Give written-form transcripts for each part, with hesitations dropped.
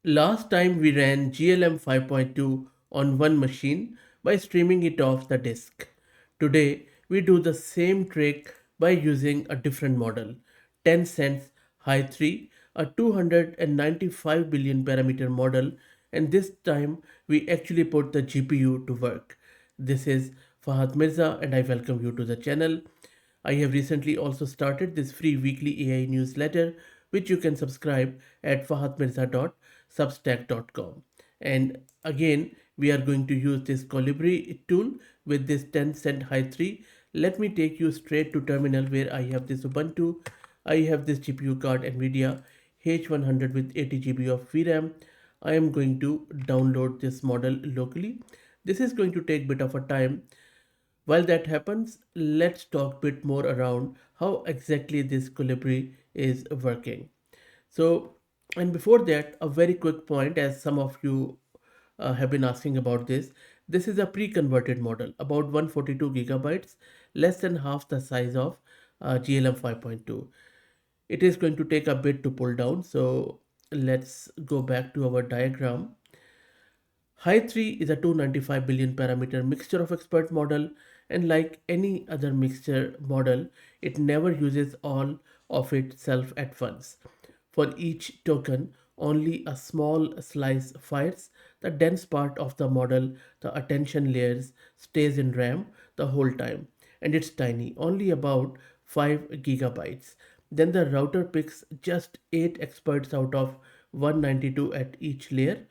Last time we ran GLM 5.2 on one machine by streaming it off the disk. Today we do the same trick by using a different model, Tencent Hy3, a 295 billion parameter model, and this time we actually put the GPU to work. This is Fahad Mirza and I welcome you to the channel. I have recently also started this free weekly AI newsletter, which you can subscribe at fahadmirza.substack.com. And again, we are going to use this Colibri tool with this Tencent Hy3. Let me take you straight to terminal where I have this Ubuntu. I have this GPU card NVIDIA H100 with 80 GB of VRAM. I am going to download this model locally. This is going to take a bit of a time. While that happens, let's talk a bit more around how exactly this Colibri is working. So, and before that, a very quick point, as some of you have been asking about this. This is a pre-converted model, about 142 gigabytes, less than half the size of GLM 5.2. It is going to take a bit to pull down, so let's go back to our diagram. Hy3 is a 295 billion parameter mixture of expert model, and like any other mixture model, it never uses all of itself at once. For each token, only a small slice fires. The dense part of the model, the attention layers, stays in RAM the whole time, and it's tiny, only about 5 gigabytes. Then the router picks just 8 experts out of 192 at each layer.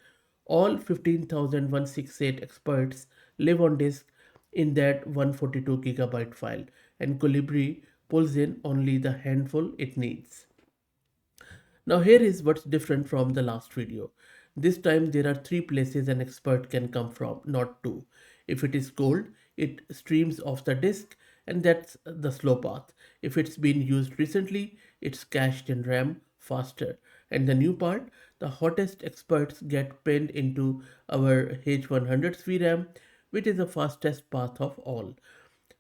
All 15,168 experts live on disk in that 142 gigabyte file, and Colibri pulls in only the handful it needs. Now here is what's different from the last video. This time there are three places an expert can come from, not two. If it is cold, it streams off the disk, and that's the slow path. If it's been used recently, it's cached in RAM faster. And the new part, the hottest experts get pinned into our H100's VRAM, which is the fastest path of all.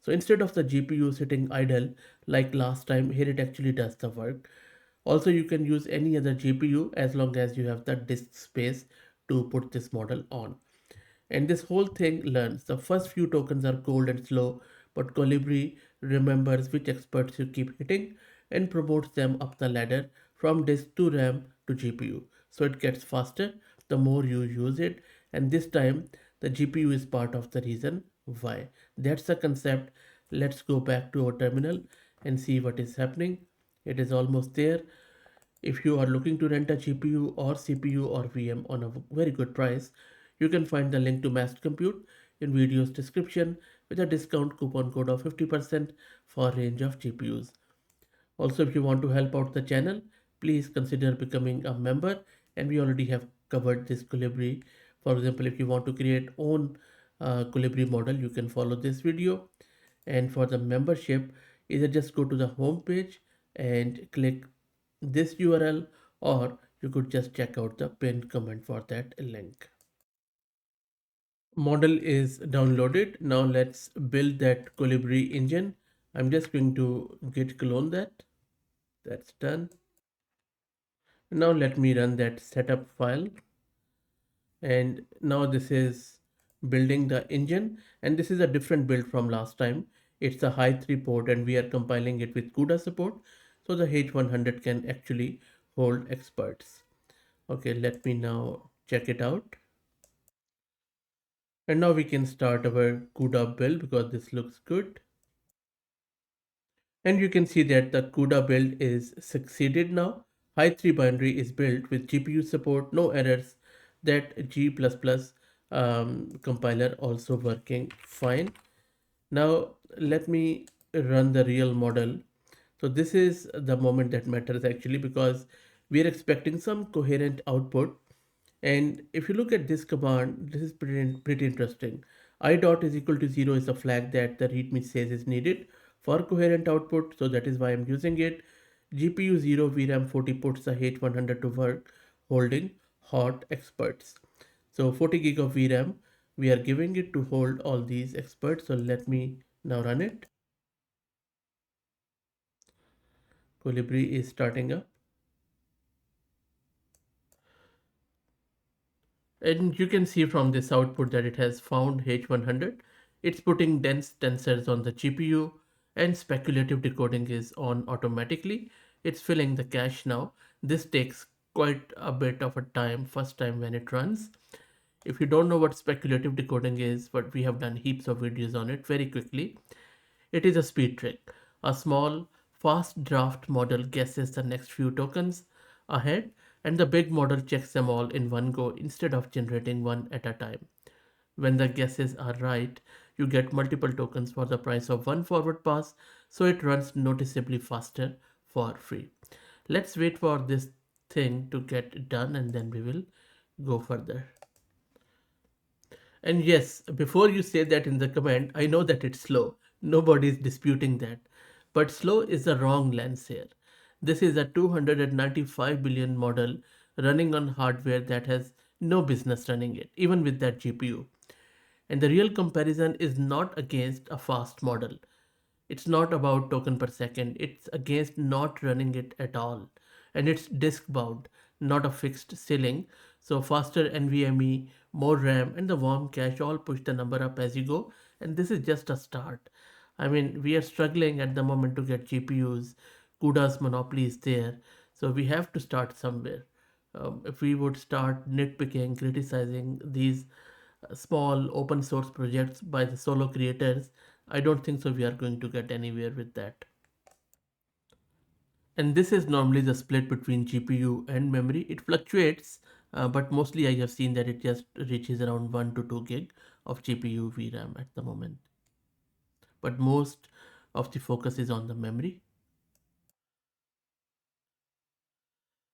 So instead of the GPU sitting idle like last time, here it actually does the work. Also, you can use any other GPU as long as you have the disk space to put this model on. And this whole thing learns. The first few tokens are cold and slow, but Colibri remembers which experts you keep hitting and promotes them up the ladder from disk to RAM to GPU. So it gets faster the more you use it, and this time the GPU is part of the reason why. That's the concept. Let's go back to our terminal and see what is happening. It is almost there. If you are looking to rent a GPU or CPU or VM on a very good price, you can find the link to Massed Compute in video's description with a discount coupon code of 50% for a range of GPUs. Also, if you want to help out the channel, please consider becoming a member, and we already have covered this Colibri. For example, if you want to create own Colibri model, you can follow this video. And for the membership, either just go to the home page and click this URL, or you could just check out the pinned comment for that link. Model is downloaded. Now let's build that Colibri engine. I'm just going to git clone that. That's done. Now let me run that setup file. And now this is building the engine, and this is a different build from last time. It's a Hy3 port, and we are compiling it with CUDA support, so the H100 can actually hold experts. Okay, let me now check it out. And now we can start our CUDA build because this looks good. And you can see that the CUDA build is succeeded now. Hy3 binary is built with GPU support, no errors. That G++ compiler also working fine. Now let me run the real model. So this is the moment that matters actually, because we are expecting some coherent output. And if you look at this command, this is pretty interesting. I dot is equal to 0 is a flag that the readme says is needed for coherent output. So that is why I'm using it. GPU 0 VRAM 40 puts the H100 to work holding hot experts. So 40 gig of VRAM, we are giving it to hold all these experts. So let me now run it. Colibri is starting up. And you can see from this output that it has found H100. It's putting dense tensors on the GPU, and speculative decoding is on automatically. It's filling the cache now. This takes quite a bit of a time, first time when it runs. If you don't know what speculative decoding is, but we have done heaps of videos on it very quickly, it is a speed trick. A small, fast draft model guesses the next few tokens ahead, and the big model checks them all in one go instead of generating one at a time. When the guesses are right, you get multiple tokens for the price of one forward pass, so it runs noticeably faster for free. Let's wait for this thing to get done and then we will go further. And yes, before you say that in the comment, I know that it's slow. Nobody is disputing that. But slow is the wrong lens here. This is a 295 billion model running on hardware that has no business running it, even with that GPU. And the real comparison is not against a fast model. It's not about token per second, it's against not running it at all. And it's disk bound, not a fixed ceiling. So faster NVMe, more RAM, and the warm cache all push the number up as you go. And this is just a start. I mean, we are struggling at the moment to get GPUs. CUDA's monopoly is there. So we have to start somewhere. If we would start nitpicking, criticizing these small open source projects by the solo creators, I don't think so we are going to get anywhere with that. And this is normally the split between GPU and memory. It fluctuates, but mostly I have seen that it just reaches around 1 to 2 gig of GPU VRAM at the moment. But most of the focus is on the memory.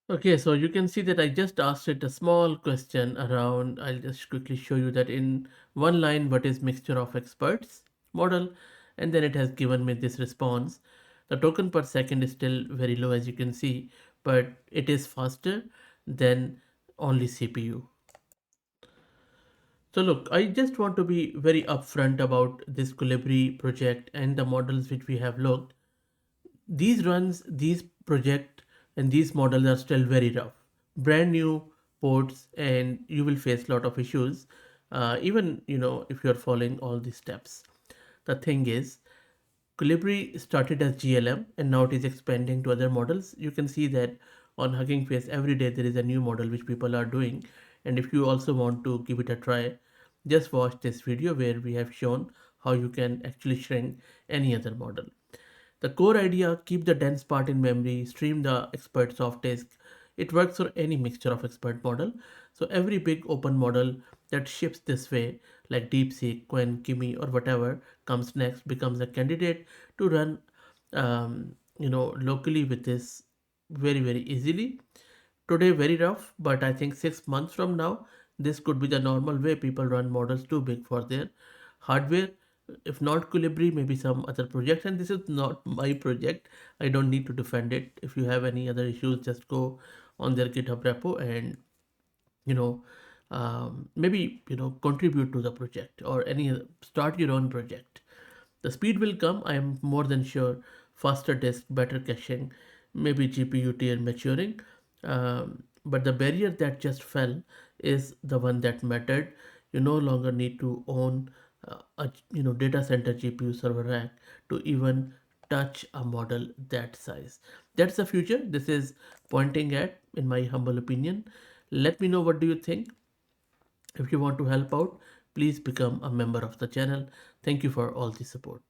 Okay, so you can see that I just asked it a small question around. I'll just quickly show you that in one line, what is mixture of experts model, and then it has given me this response. The token per second is still very low, as you can see, but it is faster than only CPU. So look, I just want to be very upfront about this Colibri project and the models which we have looked. These runs, these project and these models are still very rough. Brand new ports and you will face a lot of issues. Even, if you're following all these steps. The thing is, Colibri started as GLM and now it is expanding to other models. You can see that on Hugging Face every day there is a new model which people are doing. And if you also want to give it a try, just watch this video where we have shown how you can actually shrink any other model. The core idea, keep the dense part in memory, stream the expert soft disk. It works for any mixture of expert model. So every big open model that ships this way, like DeepSeek, Quen, Kimi, or whatever comes next, becomes a candidate to run, locally with this very easily. Today very rough, but I think 6 months from now, this could be the normal way people run models too big for their hardware. If not Colibri, maybe some other project. And this is not my project. I don't need to defend it. If you have any other issues, just go on their GitHub repo and you know maybe contribute to the project or start your own project. The speed will come, I am more than sure. Faster disk, better caching, maybe GPU tier maturing. But the barrier that just fell is the one that mattered. You no longer need to own a data center GPU server rack to even touch a model that size. That's the future this is pointing at, in my humble opinion. Let me know what do you think. If you want to help out, please become a member of the channel. Thank you for all the support.